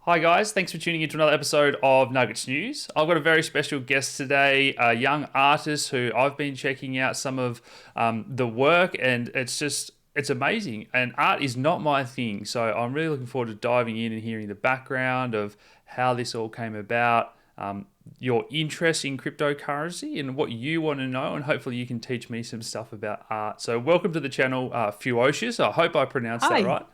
Hi guys, thanks for tuning into another episode of Nuggets News. I've got a very special guest today, a young artist who I've been checking out some of the work, and it's amazing. And art is not my thing, so I'm really looking forward to diving in and hearing the background of how this all came about, your interest in cryptocurrency, and what you want to know, and hopefully you can teach me some stuff about art. So welcome to the channel, FEWOCiOUS. I hope I pronounced that Hi. right.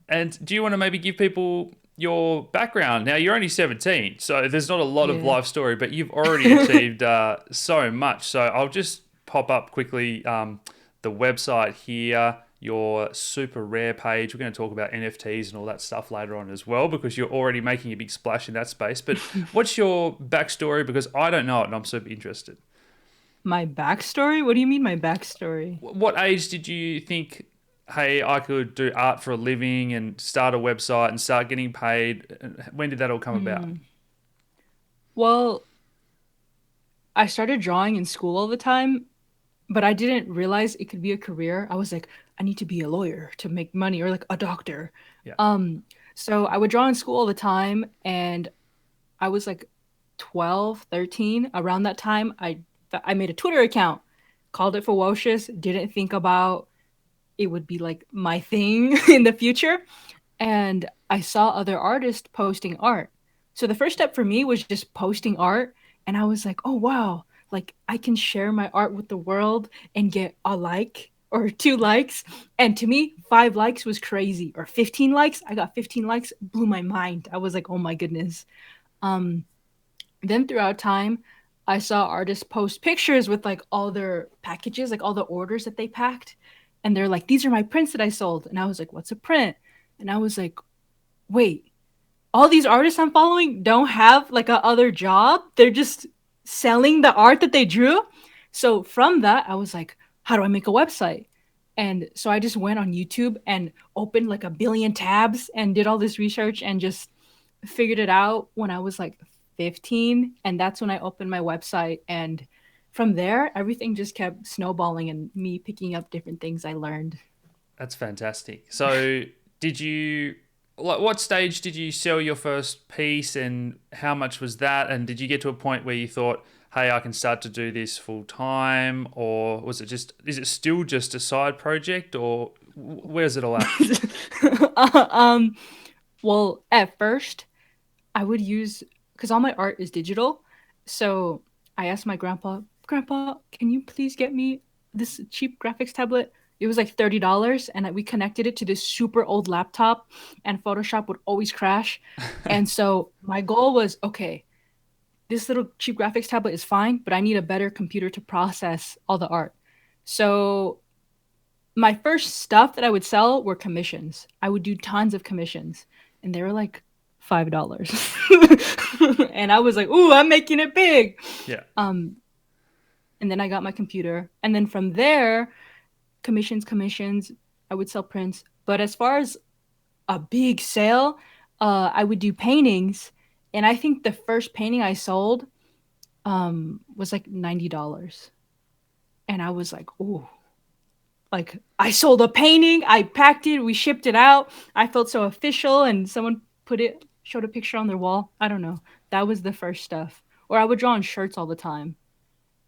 And do you want to maybe give people your background? Now, you're only 17, so there's not a lot of Yeah. life story, but you've already achieved so much. So I'll just pop up quickly the website here, your super rare page. We're going to talk about NFTs and all that stuff later on as well, because you're already making a big splash in that space. But what's your backstory? Because I don't know it and I'm super interested. My backstory? What do you mean my backstory? What age did you think, hey, I could do art for a living and start a website and start getting paid? When did that all come about? Hmm. Well, I started drawing in school all the time, but I didn't realize it could be a career. I was like, I need to be a lawyer to make money or like a doctor. Yeah. Um, so I would draw in school all the time and I was like 12, 13. Around that time, I made a Twitter account, called it Ferocious, didn't think about it would be like my thing in the future. And I saw other artists posting art. So the first step for me was just posting art. And I was like, oh, wow, like I can share my art with the world and get a like or two likes. And to me, 5 likes was crazy. Or 15 likes. I got 15 likes, blew my mind. I was like, oh my goodness. Um, then throughout time, I saw artists post pictures with like all their packages, like all the orders that they packed. And they're like, these are my prints that I sold. And I was like, what's a print? And I was like, wait, all these artists I'm following don't have like a other job. They're just selling the art that they drew. So from that, I was like, how do I make a website? And so I just went on YouTube and opened like a billion tabs and did all this research and just figured it out when I was like 15. And that's when I opened my website. And from there, everything just kept snowballing and me picking up different things I learned. That's fantastic. So, did you, like, what stage did you sell your first piece and how much was that? And did you get to a point where you thought, hey, I can start to do this full time? Or was it just, is it still just a side project or where's it all at? um, well, at first, I would use because all my art is digital. So I asked my grandpa, Grandpa, can you please get me this cheap graphics tablet? It was like $30, and we connected it to this super old laptop, and Photoshop would always crash. And so my goal was, okay, this little cheap graphics tablet is fine, but I need a better computer to process all the art. So my first stuff that I would sell were commissions. I would do tons of commissions, and they were like $5. And I was like, "Ooh, I'm making it big." Yeah. Um, and then I got my computer, and then from there, commissions. I would sell prints, but as far as a big sale, I would do paintings, and I think the first painting I sold was like $90, and I was like, "Ooh." Like I sold a painting, I packed it, we shipped it out. I felt so official and someone showed a picture on their wall. I don't know. That was the first stuff. Or I would draw on shirts all the time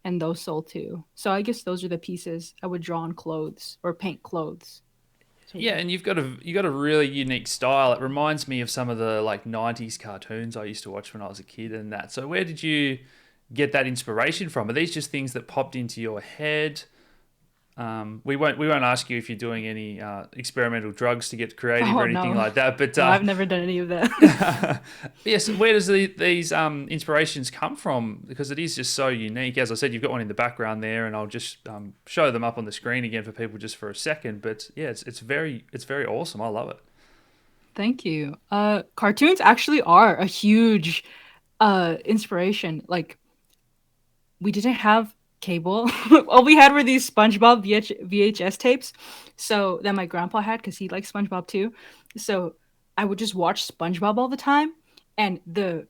and those sold too. So I guess those are the pieces I would draw on clothes or paint clothes. So Yeah, yeah. and you've got a really unique style. It reminds me of some of the like '90s cartoons I used to watch when I was a kid and that. So where did you get that inspiration from? Are these just things that popped into your head? We won't ask you if you're doing any experimental drugs to get creative or Oh anything no. like that. But No, I've never done any of that. yes, where does these inspirations come from? Because it is just so unique. As I said, you've got one in the background there, and I'll just show them up on the screen again for people just for a second. But yeah, it's very awesome. I love it. Thank you. Cartoons actually are a huge inspiration. Like we didn't have cable. All we had were these SpongeBob VHS tapes. So that my grandpa had because he likes SpongeBob too. So I would just watch SpongeBob all the time, and the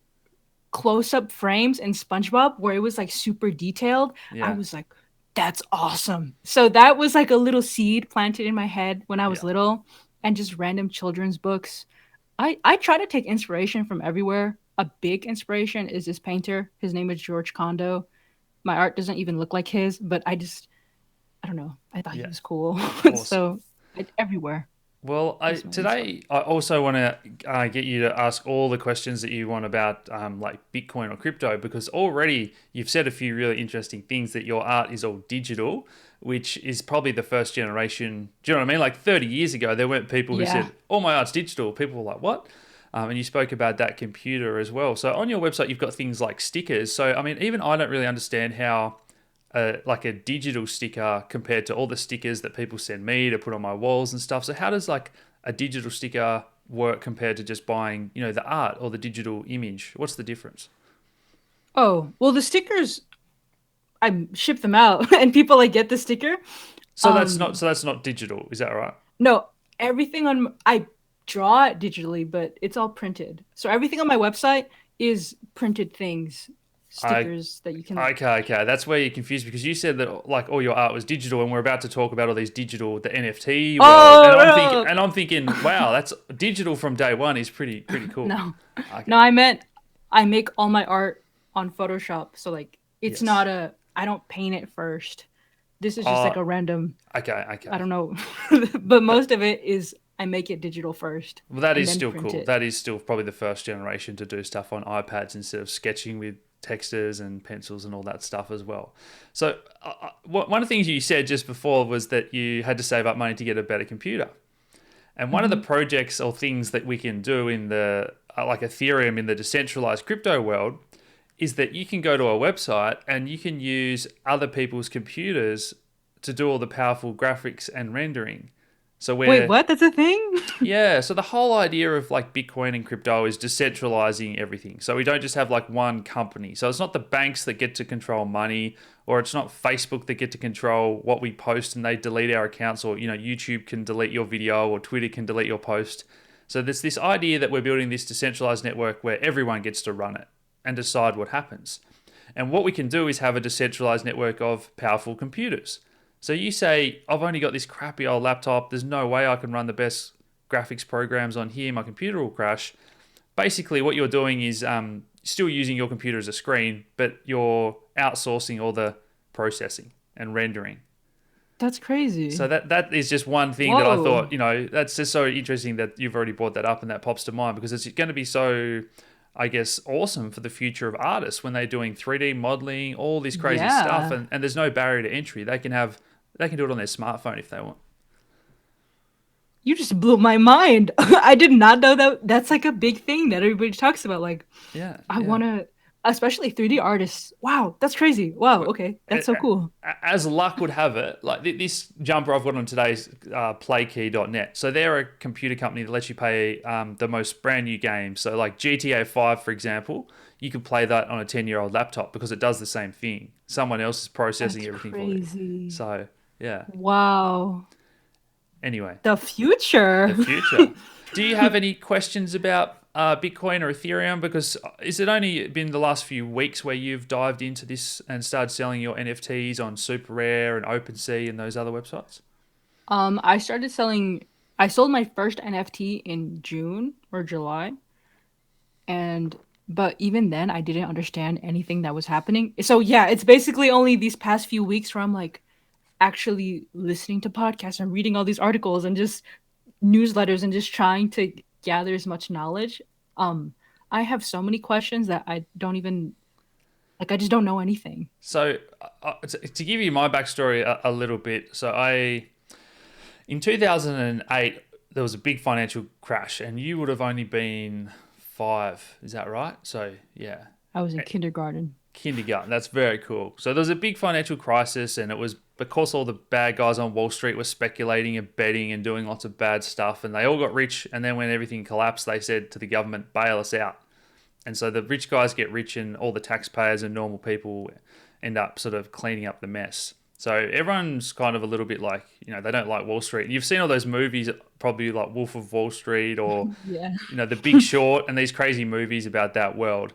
close-up frames in SpongeBob where it was like super detailed, I Yeah, was like, "That's awesome." So that was like a little seed planted in my head when I was yeah. little, and just random children's books. I try to take inspiration from everywhere. A big inspiration is this painter. His name is George Condo. My art doesn't even look like his, but I don't know. I thought he Yeah, was cool. awesome. So everywhere Well, is my inspo. today I also want to get you to ask all the questions that you want about like Bitcoin or crypto, because already you've said a few really interesting things, that your art is all digital, which is probably the first generation. Do you know what I mean? Like 30 years ago, there weren't people who Yeah. said, "All my art's digital." People were like, "What?" And you spoke about that computer as well. So on your website, you've got things like stickers. So I mean, even I don't really understand how like a digital sticker compared to all the stickers that people send me to put on my walls and stuff. So how does like a digital sticker work compared to just buying, the art or the digital image? What's the difference? Oh, well, the stickers, I ship them out and people like get the sticker. Um, So that's not digital, is that right? no, everything on I draw it digitally, but it's all printed. So everything on my website is printed things, I stickers that you can like. okay. That's where you're confused, because you said that like all your art was digital, and we're about to talk about all these digital, the NFT world, and Oh I'm thinking, wow, that's digital from day one is pretty cool. no, Okay. no, I meant I make all my art on Photoshop. So like it's Yes. not a I don't paint it first. This is just Uh, like a random I okay. don't know. But That, most of it is I make it digital first Well, that and is then still print cool. it. That is still probably the first generation to do stuff on iPads instead of sketching with textures and pencils and all that stuff as well. So, one of the things you said just before was that you had to save up money to get a better computer. And one of the Hmm. projects or things that we can do in the like Ethereum in the decentralized crypto world is that you can go to a website and you can use other people's computers to do all the powerful graphics and rendering. So Wait, where what? That's a thing? yeah, so the whole idea of like Bitcoin and crypto is decentralizing everything. So we don't just have like one company. So it's not the banks that get to control money, or it's not Facebook that get to control what we post and they delete our accounts, or YouTube can delete your video or Twitter can delete your post. So there's this idea that we're building this decentralized network where everyone gets to run it and decide what happens. And what we can do is have a decentralized network of powerful computers. So you say, I've only got this crappy old laptop. There's no way I can run the best graphics programs on here. My computer will crash. Basically, what you're doing is still using your computer as a screen, but you're outsourcing all the processing and rendering. That's So crazy. that is just one thing that I Whoa. thought, that's just so interesting that you've already brought that up and that pops to mind, because it's going to be so, I guess, awesome for the future of artists when they're doing 3D modeling, all this crazy stuff, Yeah. and there's no barrier to entry. They can do it on their smartphone if they want. You just blew my mind. I did not know that that's like a big thing that everybody talks about. Like, Yeah, I yeah. want to, especially 3D artists. Wow, that's crazy. Wow, okay. That's so cool. As luck would have it, like this jumper I've got on today's playkey.net. So they're a computer company that lets you play the most brand new games. So like GTA 5, for example, you could play that on a 10-year-old laptop because it does the same thing. Someone else is processing That's everything for you. crazy. So yeah. Wow. Anyway, The future. the future. Do you have any questions about Bitcoin or Ethereum? Because is it only been the last few weeks where you've dived into this and started selling your NFTs on Super Rare and OpenSea and those other websites? I started selling, I sold my first NFT in June or July. And, but even then, I didn't understand anything that was happening. So, yeah, it's basically only these past few weeks where I'm like actually listening to podcasts and reading all these articles and just newsletters and just trying to gather as much knowledge. Um, I have so many questions that I don't even like. I just don't know anything. So, to give you my backstory a little bit, in 2008, there was a big financial crash, and you would have only been 5. Is that right? So, yeah. I was in kindergarten. Kindergarten. That's very cool. So there was a big financial crisis, and it was because all the bad guys on Wall Street were speculating and betting and doing lots of bad stuff, and they all got rich. And then when everything collapsed, they said to the government, "Bail us out." And so the rich guys get rich, and all the taxpayers and normal people end up sort of cleaning up the mess. So everyone's kind of a little bit like, they don't like Wall Street. And you've seen all those movies, probably like Wolf of Wall Street or, Yeah. The Big Short, and these crazy movies about that world.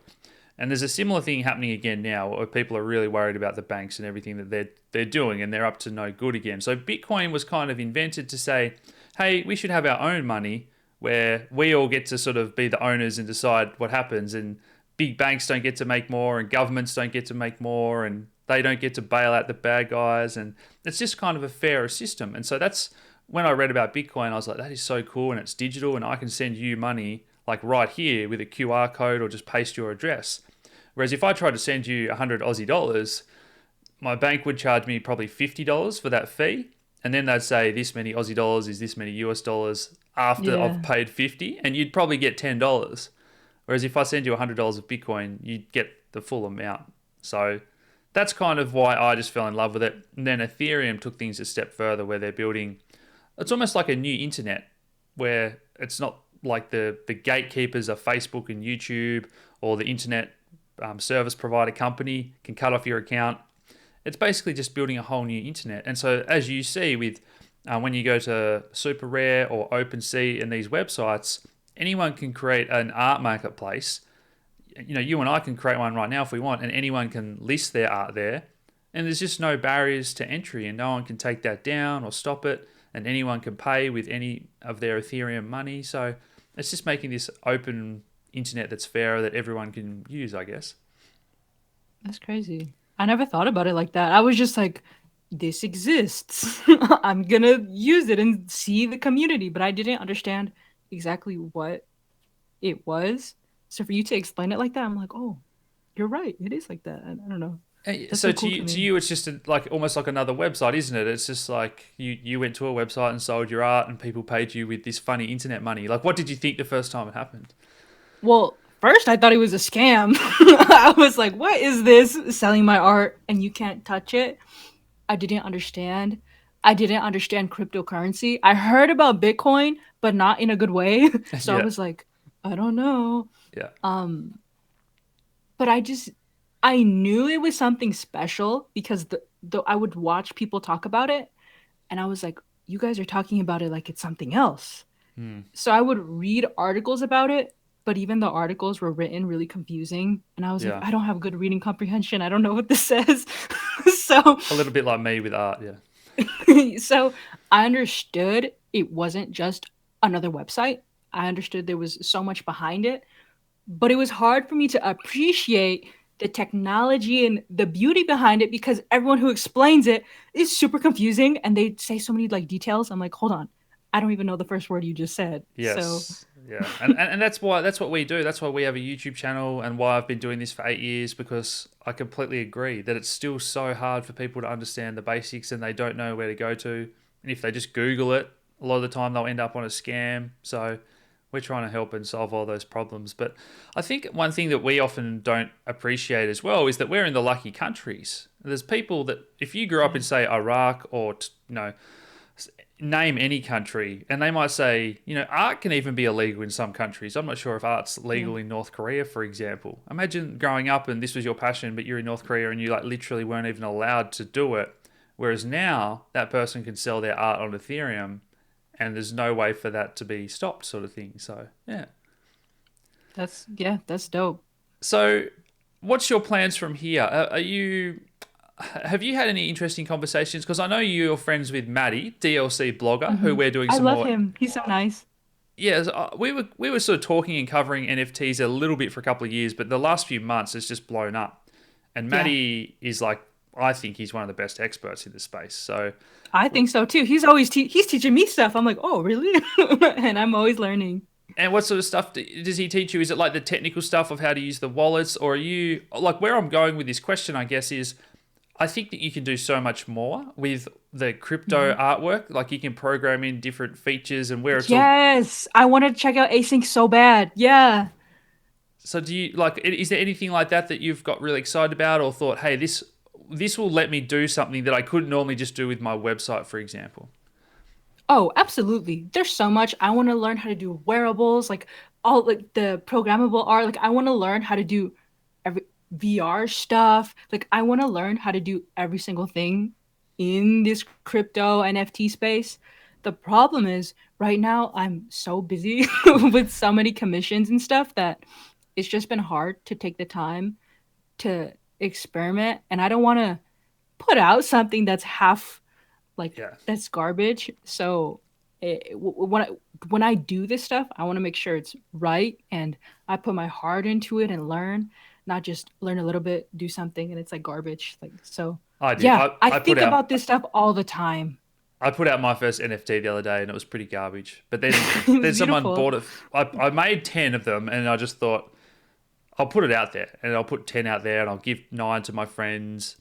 And there's a similar thing happening again now, where people are really worried about the banks and everything that they're doing, and they're up to no good again. So Bitcoin was kind of invented to say, hey, we should have our own money, where we all get to sort of be the owners and decide what happens, and big banks don't get to make more, and governments don't get to make more, and they don't get to bail out the bad guys, and it's just kind of a fairer system. And so that's when I read about Bitcoin, I was like, that is so cool, and it's digital, and I can send you money like right here with a QR code or just paste your address. Whereas if I tried to send you 100 Aussie dollars, my bank would charge me probably $50 for that fee. And then they'd say this many Aussie dollars is this many US dollars after I've Yeah. paid 50, and you'd probably get $10. Whereas if I send you $100 of Bitcoin, you'd get the full amount. So that's kind of why I just fell in love with it. And then Ethereum took things a step further where they're building, it's almost like a new internet where it's not like the gatekeepers are Facebook and YouTube, or the internet service provider company can cut off your account. It's basically just building a whole new internet. And so, as you see with when you go to Super Rare or OpenSea and these websites, anyone can create an art marketplace. You know, you and I can create one right now if we want, and anyone can list their art there. And there's just no barriers to entry, and no one can take that down or stop it. And anyone can pay with any of their Ethereum money. So it's just making this open internet that's fairer that everyone can use, I guess. That's crazy. I never thought about it like that. I was just like, this exists. I'm gonna use it and see the community, but I didn't understand exactly what it was. So for you to explain it like that, I'm like, oh, you're right. It is like that. I don't know. That's So so to cool to you, me. it's just like almost like another website, isn't it? It's just like you went to a website and sold your art, and people paid you with this funny internet money. Like, what did you think the first time it happened? Well, first I thought it was a scam. I was like, what is this? Selling my art and you can't touch it? I didn't understand. I didn't understand cryptocurrency. I heard about Bitcoin, but not in a good way. So I Yeah, was like, I don't know. yeah, Um, but I knew it was something special because the I would watch people talk about it, and I was like, you guys are talking about it like it's something else. hmm, So I would read articles about it, but even the articles were written really confusing, and I was like, yeah. I don't have good reading comprehension. I don't know what this says. So A little bit like me with art. Yeah, so I understood it wasn't just another website. I understood there was so much behind it, but it was hard for me to appreciate the technology and the beauty behind it because everyone who explains it is super confusing and they say so many like details. I'm like, hold on, I don't even know the first word you just said. So yes, yeah. And that's why that's what we do. That's why we have a YouTube channel, and why I've been doing this for 8 years, because I completely agree that it's still so hard for people to understand the basics, and they don't know where to go to. And if they just Google it, a lot of the time they'll end up on a scam. So we're trying to help and solve all those problems. But I think one thing that we often don't appreciate as well is that we're in the lucky countries. There's people that, if you grew up yeah, in, say, Iraq, or name any country, and they might say, art can even be illegal in some countries. I'm not sure if art's yeah. legal in North Korea, for example. Imagine growing up and this was your passion, but you're in North Korea and you like literally weren't even allowed to do it. Whereas now that person can sell their art on Ethereum, and there's no way for that to be stopped, sort of thing. So yeah. That's dope. So what's your plans from here? Are you Have you had any interesting conversations? Because I know you're friends with Maddie, DLC blogger, who Hmm. we're doing I some love more. him. He's so nice. Yeah, we were sort of talking and covering NFTs a little bit for a couple of years, but the last few months it's just blown up. And Yeah, Maddie is like, I think he's one of the best experts in the space. So, I think so too. He's always he's teaching me stuff. I'm like, oh, really? And I'm always learning. and what sort of stuff does he teach you? Is it like the technical stuff of how to use the wallets, or are you like, where I'm going with this question? I guess is, I think that you can do so much more with the crypto Mhm. artwork. Like you can program in different features and where it's all. Yes, I want to check out Async so bad. Yeah. So do you like? Is there anything like that that you've got really excited about, or thought, hey, this will let me do something that I couldn't normally just do with my website, for example? Oh, absolutely. There's so much. I want to learn how to do wearables, like all like the programmable art. Like I want to learn how to do every VR stuff. Like I want to learn how to do every single thing in this crypto NFT space. The problem is right now I'm so busy with so many commissions and stuff that it's just been hard to take the time to experiment, and I don't want to put out something that's half like Yeah. that's garbage. So When I do this stuff, I want to make sure it's right, and I put my heart into it and learn, not just learn a little bit, do something, and it's like garbage. Like so, I did. yeah, I I put think out about this stuff all the time. I put out my first NFT the other day and it was pretty garbage. But It then was someone beautiful. bought it. I made 10 of them and I just thought I'll put it out there and I'll put 10 out there and I'll give 9 to my friends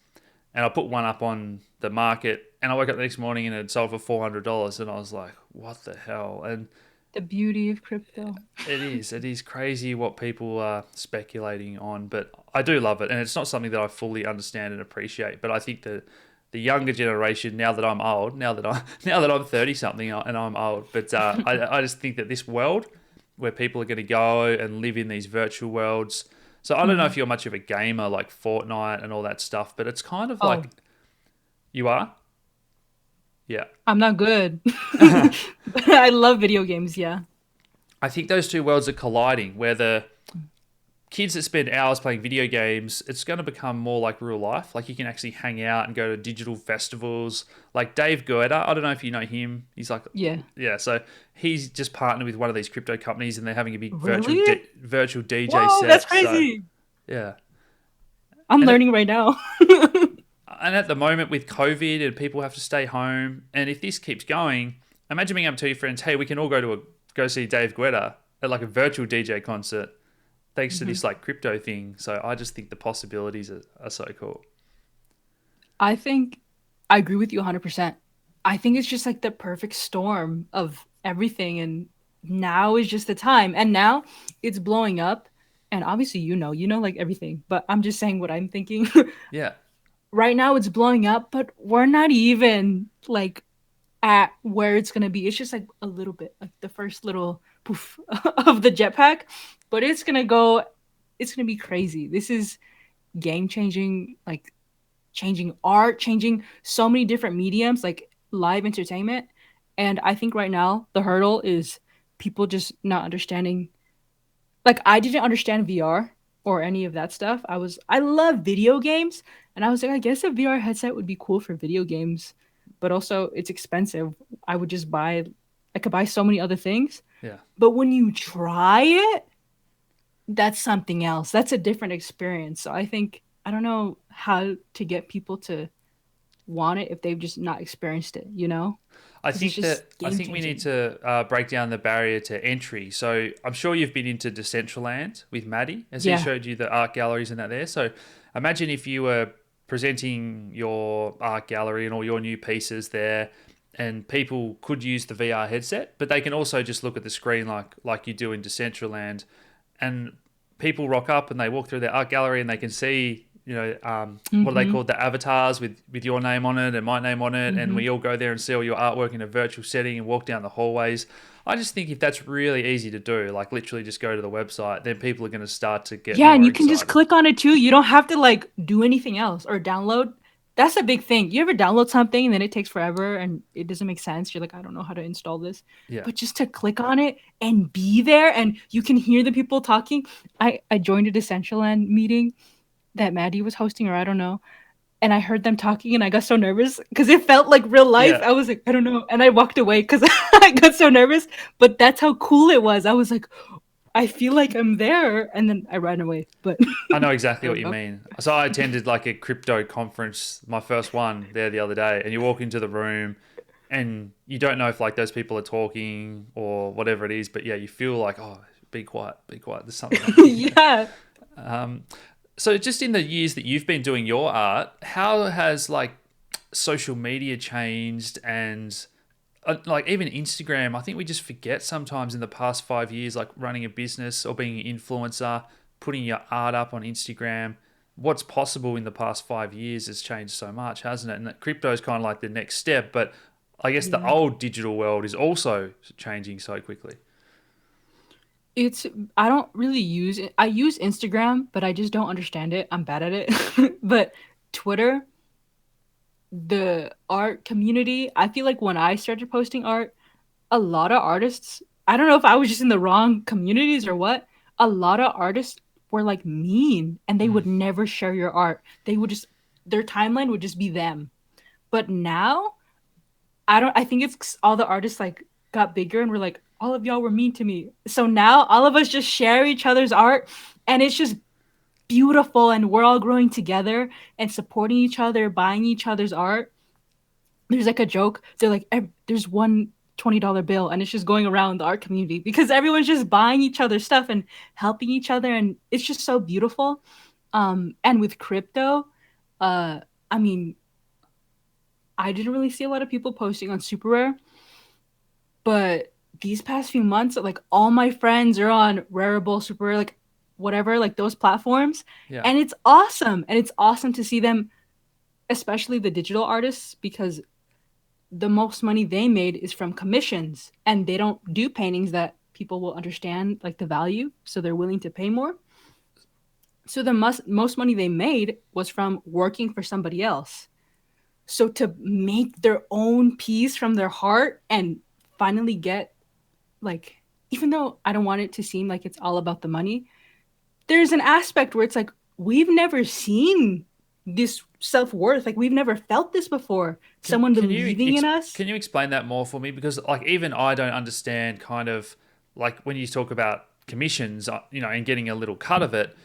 and I'll put one up on the market and I woke up the next morning and it sold for $400 and I was like, what the hell? And The beauty of crypto. it is crazy what people are speculating on, but I do love it and it's not something that I fully understand and appreciate, but I think that the younger generation, now that I'm old, now that I'm 30 something and I'm old, but I just think that this world where people are going to go and live in these virtual worlds. So I don't know Mhm. if you're much of a gamer like Fortnite and all that stuff, but it's kind of Oh, like you are. Yeah. I'm not good, but I love video games. Yeah. I think those two worlds are colliding where the kids that spend hours playing video games, it's going to become more like real life. Like you can actually hang out and go to digital festivals. Like Dave Guetta, I don't know if you know him. He's like, Yeah. yeah, so he's just partnered with one of these crypto companies and they're having a big Really? virtual DJ Whoa, that's set. So crazy. yeah, I'm and learning right now. at the moment with COVID and people have to stay home, and if this keeps going, imagine being able to tell your friends, hey, we can all go see Dave Guetta at like a virtual DJ concert thanks to Mhm. this like crypto thing. So I just think the possibilities are so cool. I think I agree with you 100%. I think it's just like the perfect storm of everything. And now is just the time. And now it's blowing up. And obviously, like everything, but I'm just saying what I'm thinking. Yeah. Right now, it's blowing up, but we're not even like at where it's going to be. It's just like a little bit, like the first little poof of the jetpack, but it's going to be crazy. This is game changing, like changing art, changing so many different mediums, like live entertainment. And I think right now the hurdle is people just not understanding. Like I didn't understand VR or any of that stuff. I love video games, and I was like, I guess a VR headset would be cool for video games, but also it's expensive. I would just buy I could buy so many other things. Yeah. But when you try it, that's something else. That's a different experience. So I don't know how to get people to want it if they've just not experienced it, because it's just I game think we need changing. to break down the barrier to entry. So I'm sure you've been into Decentraland with Maddie, as he Yeah. showed you the art galleries and that there. So imagine if you were presenting your art gallery and all your new pieces there, and people could use the VR headset, but they can also just look at the screen like you do in Decentraland, and people rock up and they walk through their art gallery and they can see what are they Mhm. called, the avatars with your name on it and my name on it, and Mhm. we all go there and see all your artwork in a virtual setting and walk down the hallways. I just think if that's really easy to do, like literally just go to the website, then people are going to start to get Yeah, and more you can just excited. click on it too. You don't have to like do anything else or download. That's a big thing. You ever download something and then it takes forever and it doesn't make sense. You're like, I don't know how to install this. Yeah. But just to click on it and be there and you can hear the people talking. I joined a Decentraland meeting that Maddie was hosting, or I don't know. And I heard them talking and I got so nervous because it felt like real life. Yeah. I was like, I don't know. And I walked away because I got so nervous. But that's how cool it was. I was like, I feel like I'm there. And then I ran away. But I know exactly I what woke you up. mean. So I attended like a crypto conference, my first one there the other day, and you walk into the room and you don't know if like those people are talking or whatever it is, but yeah, you feel like, oh, be quiet. There's something happening here. Yeah. Um, so just in the years that you've been doing your art, how has like social media changed and like even Instagram? I think we just forget sometimes in the past 5 years, like running a business or being an influencer, putting your art up on Instagram. What's possible in the past 5 years has changed so much, hasn't it? And that crypto is kind of like the next step, but I guess the Yeah. old digital world is also changing so quickly. It's I don't really use it. I use Instagram, but I just don't understand it. I'm bad at it. But Twitter, the art community, I feel like when I started posting art, a lot of artists, I don't know if I was just in the wrong communities or what, a lot of artists were like mean and they Mm. would never share your art. They would just their timeline would just be them. But now, I think it's all the artists like got bigger and we're like, all of y'all were mean to me. So now all of us just share each other's art, and it's just beautiful, and we're all growing together and supporting each other, buying each other's art. There's like a joke. They're like, there's one $20 bill, and it's just going around the art community because everyone's just buying each other's stuff and helping each other, and it's just so beautiful. And with crypto, uh, I mean, I didn't really see a lot of people posting on Super Rare, but these past few months, like all my friends are on Wearable, Super Rare, like whatever, like those platforms, Yeah. and it's awesome. And it's awesome to see them, especially the digital artists, because the most money they made is from commissions, and they don't do paintings that people will understand like the value, so they're willing to pay more. So the most money they made was from working for somebody else. So to make their own piece from their heart and finally get, like, even though I don't want it to seem like it's all about the money, there's an aspect where it's like we've never seen this self-worth, like we've never felt this before, someone Can you believing in us. can you explain that more for me? Because like even I don't understand kind of like when you talk about commissions, and getting a little cut of it,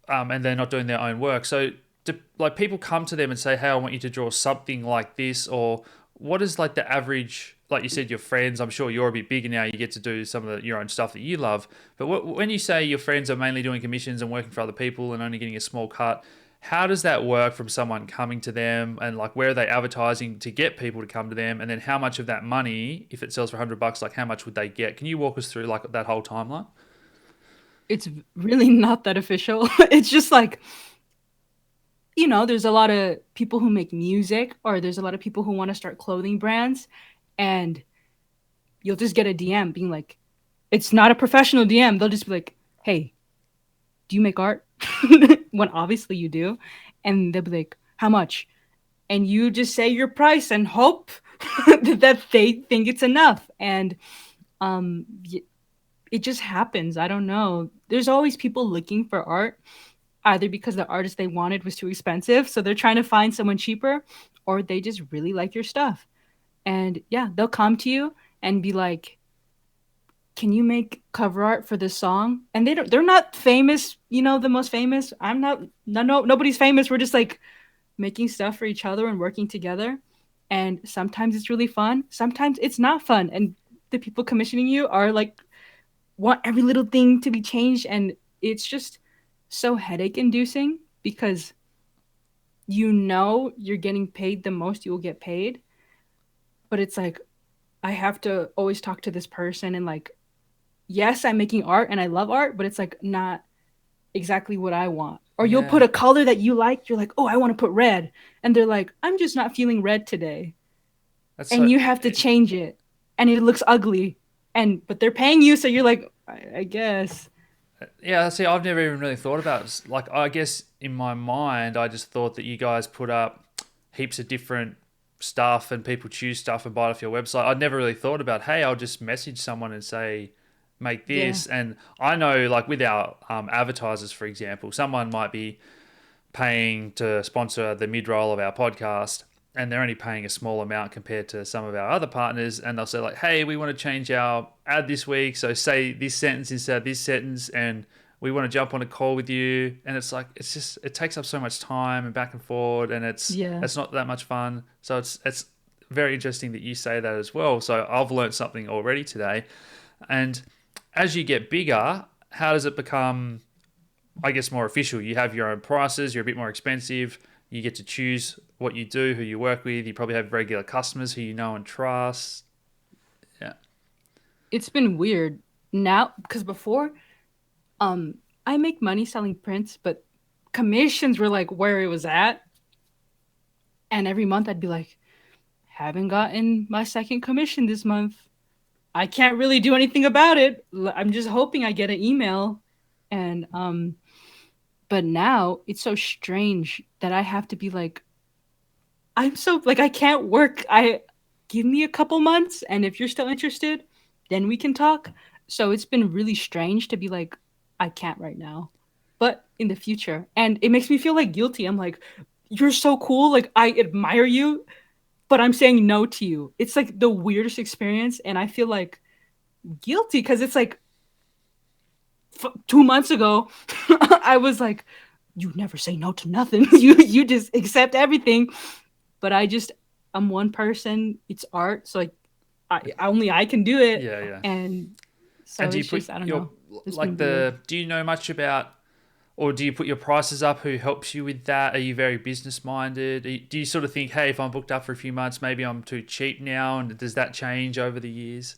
and they're not doing their own work. So do like people come to them and say, "Hey, I want you to draw something like this," or what is like the average? Like you said, your friends. I'm sure you're a bit bigger now. You get to do some of your own stuff that you love. But when you say your friends are mainly doing commissions and working for other people and only getting a small cut, how does that work from someone coming to them, and like where are they advertising to get people to come to them, and then how much of that money, if it sells for $100, like how much would they get? Can you walk us through like that whole timeline? It's really not that official. It's just like, there's a lot of people who make music, or there's a lot of people who want to start clothing brands, and you'll just get a DM being like, it's not a professional DM. They'll just be like, hey, do you make art? When obviously you do. And they'll be like, how much? And you just say your price and hope that they think it's enough. And um, it just happens. I don't know. There's always people looking for art, either because the artist they wanted was too expensive, so they're trying to find someone cheaper, or they just really like your stuff. And yeah, they'll come to you and be like, can you make cover art for this song? And they're not famous, the most famous. I'm not, no, nobody's famous. We're just like making stuff for each other and working together. And sometimes it's really fun. Sometimes it's not fun. And the people commissioning you are like, want every little thing to be changed. And it's just so headache inducing because you're getting paid the most you will get paid. But it's like, I have to always talk to this person, and like, yes, I'm making art and I love art, but it's like not exactly what I want. Or you'll put Yeah, a color that you like, you're like, oh, I want to put red. And they're like, I'm just not feeling red today. that's And so. you have to change it. And it looks ugly. But they're paying you, so you're like, I guess. Yeah, see, I've never even really thought about it. Like, I guess in my mind, I just thought that you guys put up heaps of different stuff and people choose stuff and buy it off your website. I'd never really thought about, hey, I'll just message someone and say, make Yeah. this. And I know, like, with our advertisers, for example, someone might be paying to sponsor the mid roll of our podcast, and they're only paying a small amount compared to some of our other partners, and they'll say like, hey, we want to change our ad this week, so say this sentence instead of this sentence, and we want to jump on a call with you. And it's like, it's just, it takes up so much time and back and forward, and Yeah. it's not that much fun. So it's very interesting that you say that as well. So I've learned something already today. And as you get bigger, how does it become, I guess, more official? You have your own prices, you're a bit more expensive, you get to choose what you do, who you work with, you probably have regular customers who you know and trust. Yeah. It's been weird now because before, um, I make money selling prints, but commissions were like where it was at. And every month I'd be like, haven't gotten my second commission this month. I can't really do anything about it. I'm just hoping I get an email. And but now it's so strange that I have to be like, I'm so like, I can't work. I Give me a couple months, and if you're still interested, then we can talk. So it's been really strange to be like, I can't right now, but in the future. And it makes me feel like guilty. I'm like, you're so cool. Like I admire you, but I'm saying no to you. It's like the weirdest experience, and I feel like guilty because it's like 2 months ago, I was like, "You never say no to nothing. You just accept everything." But I'm one person. It's art, so like only I can do it, Yeah, yeah. and And so do you it's put just I don't your know. It's been weird. do you know much about, or do you put your prices up? Who helps you with that? Are you very business minded? Do you sort of think, hey, if I'm booked up for a few months, maybe I'm too cheap now? And does that change over the years?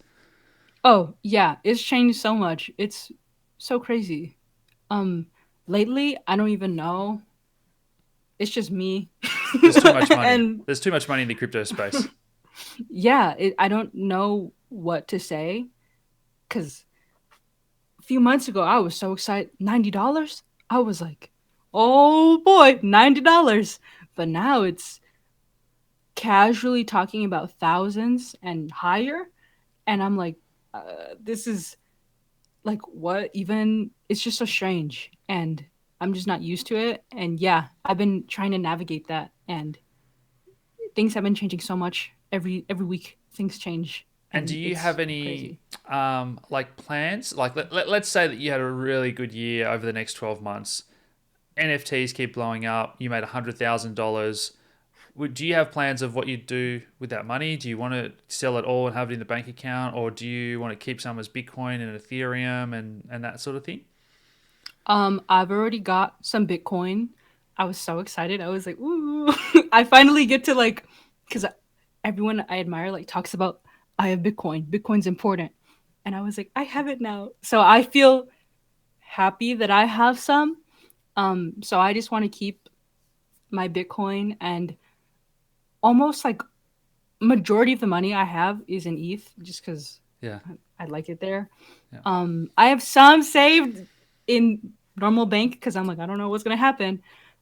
Oh yeah, it's changed so much. It's so crazy. Um, lately I don't even know. It's just me, There's too much money. and There's too much money in the crypto space. yeah, I don't know what to say because a few months ago I was so excited. $90. I was like, oh boy, $90. But now it's casually talking about thousands and higher, and I'm like, this is like what even? It's just so strange, and I'm just not used to it. And yeah, I've been trying to navigate that, and things have been changing so much every week. Things change, And do and you it's have any crazy. like plans? Like let's say that you had a really good year over the next 12 months. NFTs keep blowing up. You made $100,000. Do you have plans of what you do with that money? Do you want to sell it all and have it in the bank account, or do you want to keep some as Bitcoin and Ethereum and that sort of thing? I've already got some Bitcoin. I was so excited. I was like, ooh, I finally get to like, because everyone I admire like talks about I have Bitcoin. Bitcoin's important, and I was like, I have it now. So I feel happy that I have some. So I just want to keep my Bitcoin, and almost like majority of the money I have is in ETH, just because Yeah, I like it there. yeah. I have some saved in normal bank because I'm like, I don't know what's gonna happen.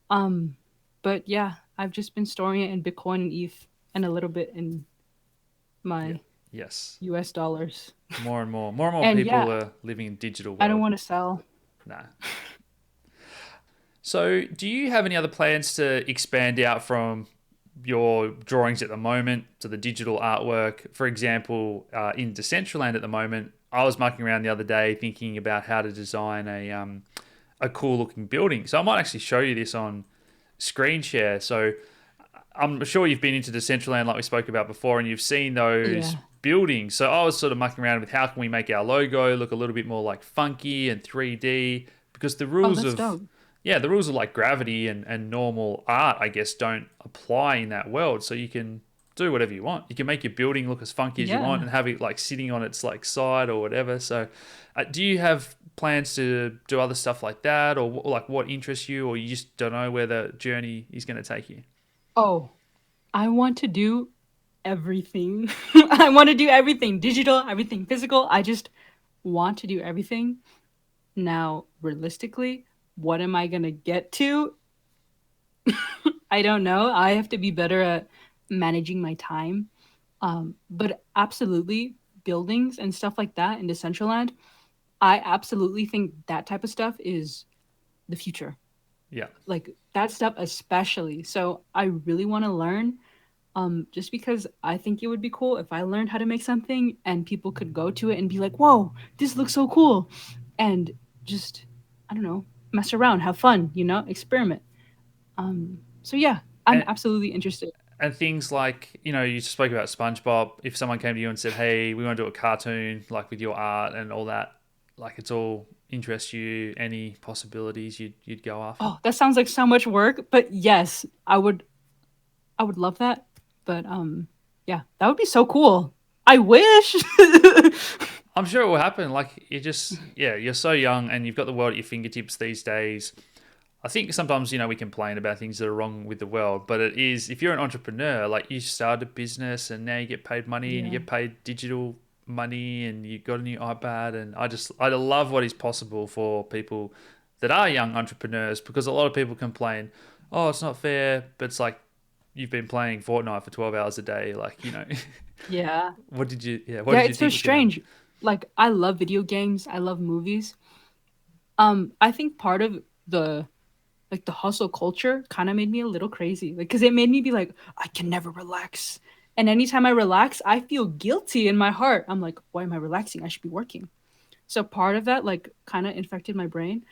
Um, but yeah, I've just been storing it in Bitcoin and ETH and a little bit in Yeah. my Yes. US dollars. More and more And people yeah, are living in digital I don't world. want to sell. Nah. So, do you have any other plans to expand out from your drawings at the moment to the digital artwork? For example, in Decentraland at the moment, I was mucking around the other day thinking about how to design a cool looking building. So I might actually show you this on screen share. So I'm sure you've been into Decentraland like we spoke about before, and you've seen those Yeah. buildings. So I was sort of mucking around with how can we make our logo look a little bit more like funky and 3D, because the Oh, rules that's of, dope. yeah, the rules of like gravity and normal art, I guess, don't apply in that world. So you can do whatever you want. You can make your building look as funky as you want Yeah. and have it like sitting on its like side or whatever. So, do you have plans to do other stuff like that, or like what interests you, or you just don't know where the journey is going to take you? Oh, I want to do everything. I want to do everything digital, everything physical. I just want to do everything. Now, realistically, what am I going to get to? I don't know. I have to be better at managing my time. But absolutely, buildings and stuff like that in Decentraland, I absolutely think that type of stuff is the future. Yeah. Like that stuff, especially. So I really want to learn. Just because I think it would be cool if I learned how to make something and people could go to it and be like, "Whoa, this looks so cool," and just I don't know, mess around, have fun, experiment. So yeah, I'm And absolutely interested. things like, you spoke about SpongeBob. If someone came to you and said, "Hey, we want to do a cartoon like with your art and all that," like it's all interests you, any possibilities you'd go after? Oh, that sounds like so much work, but yes, I would love that. But yeah, that would be so cool. I wish. I'm sure it will happen. Like you just, yeah, you're so young and you've got the world at your fingertips these days. I think sometimes, we complain about things that are wrong with the world, but it is, if you're an entrepreneur, like you start a business and now you get paid money and you Yeah. get paid digital money and you got a new iPad. And I love what is possible for people that are young entrepreneurs, because a lot of people complain, oh, it's not fair. But it's like, you've been playing Fortnite for 12 hours a day. Like, Yeah. what Yeah, did you it's so think was going to happen? strange. Like I love video games, I love movies. I think part of the the hustle culture kind of made me a little crazy. Like cuz it made me be like I can never relax. And anytime I relax, I feel guilty in my heart. I'm like, why am I relaxing? I should be working. So part of that like kind of infected my brain.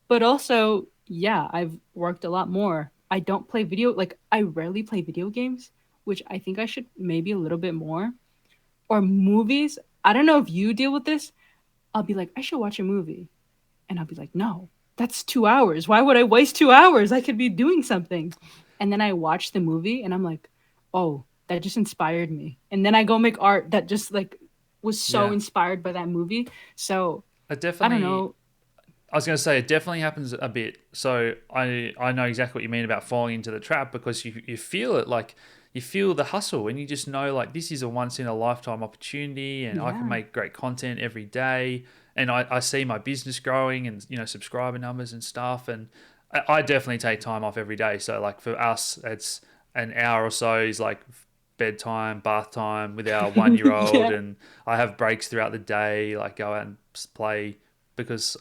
But also, yeah, I've worked a lot more. I don't play video, like, I rarely play video games, which I think I should maybe a little bit more. Or movies. I don't know if you deal with this. I'll be like, I should watch a movie. And I'll be like, no, that's 2 hours. Why would I waste 2 hours? I could be doing something. And then I watch the movie and I'm like, oh, that just inspired me. And then I go make art that just like was so Yeah. inspired by that movie. So It I don't definitely know. I was going to say it definitely happens a bit. So I know exactly what you mean about falling into the trap because you feel it like you feel the hustle and you just know like this is a once in a lifetime opportunity and I can Yeah. make great content every day and I see my business growing and subscriber numbers and stuff and I definitely take time off every day. So like for us it's an hour or so is like bedtime, bath time with our 1 year old Yeah. and I have breaks throughout the day, like go out and play because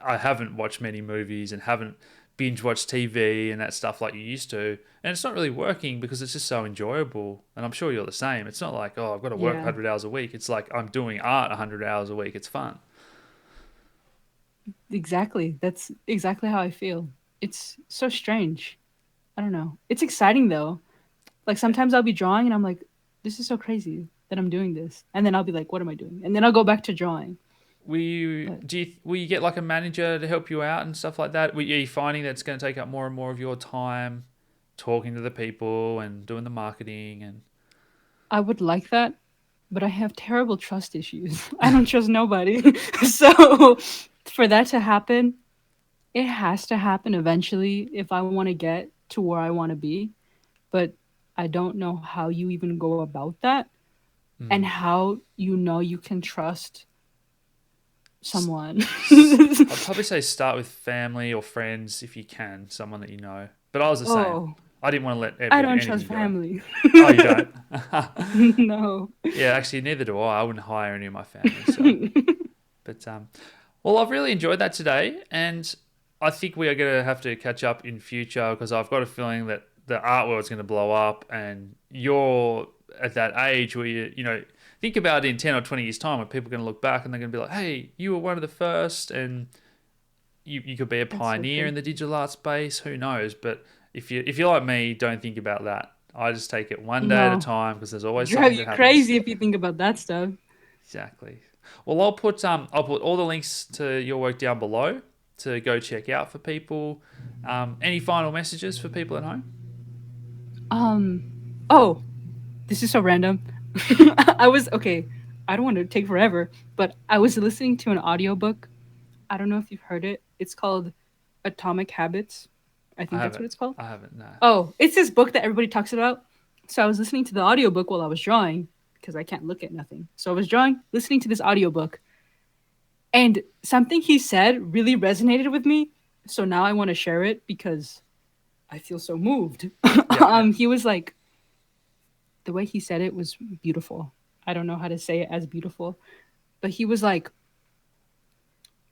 I haven't watched many movies and haven't binge watched TV and that stuff like you used to. And it's not really working because it's just so enjoyable. And I'm sure you're the same. It's not like, oh, I've got to work Yeah. 100 hours a week. It's like I'm doing art 100 hours a week. It's fun. Exactly. That's exactly how I feel. It's so strange. I don't know. It's exciting though. Like sometimes I'll be drawing and I'm like, this is so crazy that I'm doing this. And then I'll be like, what am I doing? And then I'll go back to drawing. But Will you get like a manager to help you out and stuff like that? Are you finding that it's going to take up more and more of your time talking to the people and doing the marketing and I would like that, but I have terrible trust issues. I don't trust nobody. So for that to happen, it has to happen eventually if I want to get to where I want to be. But I don't know how you even go about that and mm, how you know you can trust someone. I'd probably say start with family or friends if you can, someone that you know. But I was the same. Oh, I didn't want to let I don't trust anything go. family. Oh, you don't? No. Yeah, actually, neither do I. I wouldn't hire any of my family. So, but well, I've really enjoyed that today, and I think we are going to have to catch up in future because I've got a feeling that the art world's going to blow up, and you're at that age where you think about it in 10 or 20 years' time, when people are going to look back and they're going to be like, "Hey, you were one of the first," and you could be a That's so pioneer true. in the digital art space. Who knows? But if you're like me, don't think about that. I just take it one day at a No. time because there's always Drive something you that happens. crazy if you think about that stuff. Exactly. Well, I'll put all the links to your work down below to go check out for people. Any final messages for people at home? Oh, this is so random. I was okay. I don't want to take forever, but I was listening to an audiobook. I don't know if you've heard it. It's called Atomic Habits. I I think that's what haven't. it's called. I haven't. No. Oh, it's this book that everybody talks about. So I was listening to the audiobook while I was drawing because I can't look at nothing. So I was drawing, listening to this audiobook, and something he said really resonated with me. So now I want to share it because I feel so moved. Yeah. Yeah. He was like, the way he said it was beautiful. I don't know how to say it as beautiful, but he was like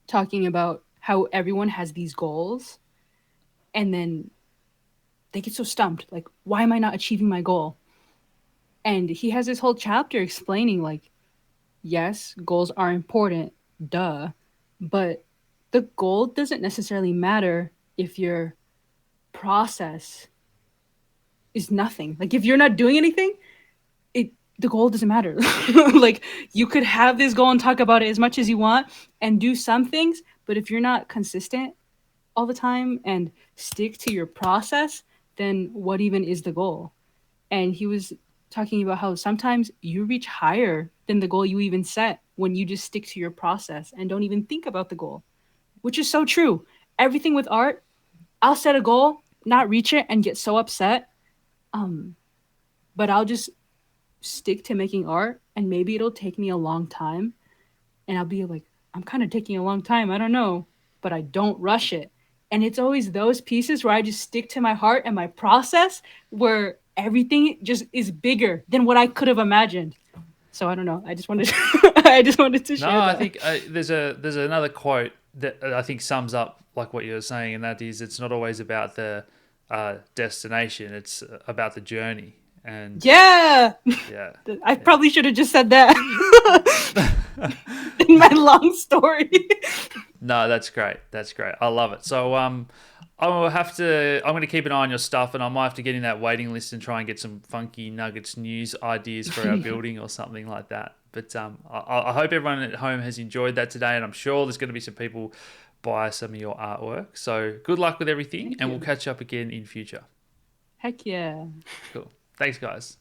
talking about how everyone has these goals and then they get so stumped. Like, why am I not achieving my goal? And he has this whole chapter explaining, like, yes, goals are important, duh, but the goal doesn't necessarily matter if your process is nothing. Like, if you're not doing anything, it the goal doesn't matter. Like you could have this goal and talk about it as much as you want and do some things, but if you're not consistent all the time and stick to your process, then what even is the goal? And he was talking about how sometimes you reach higher than the goal you even set when you just stick to your process and don't even think about the goal, which is so true. Everything with art, I'll set a goal, not reach it, and get so upset. Um, but I'll just stick to making art and maybe it'll take me a long time and I'll be like, I'm kind of taking a long time. I don't know, but I don't rush it. And it's always those pieces where I just stick to my heart and my process where everything just is bigger than what I could have imagined. So I don't know. I just wanted I just wanted to No, share I that. think there's another quote that I think sums up like what you're saying, and that is it's not always about the destination; it's about the journey. And Yeah. yeah, I probably should have just said that in my long story. no, that's great. That's great. I love it. So I'm going to keep an eye on your stuff, and I might have to get in that waiting list and try and get some funky Nuggets news ideas for our building or something like that. But I hope everyone at home has enjoyed that today, and I'm sure there's going to be some people buy some of your artwork. So good luck with everything, Thank and you. we'll catch up again in future. Heck yeah. Cool. Thanks, guys.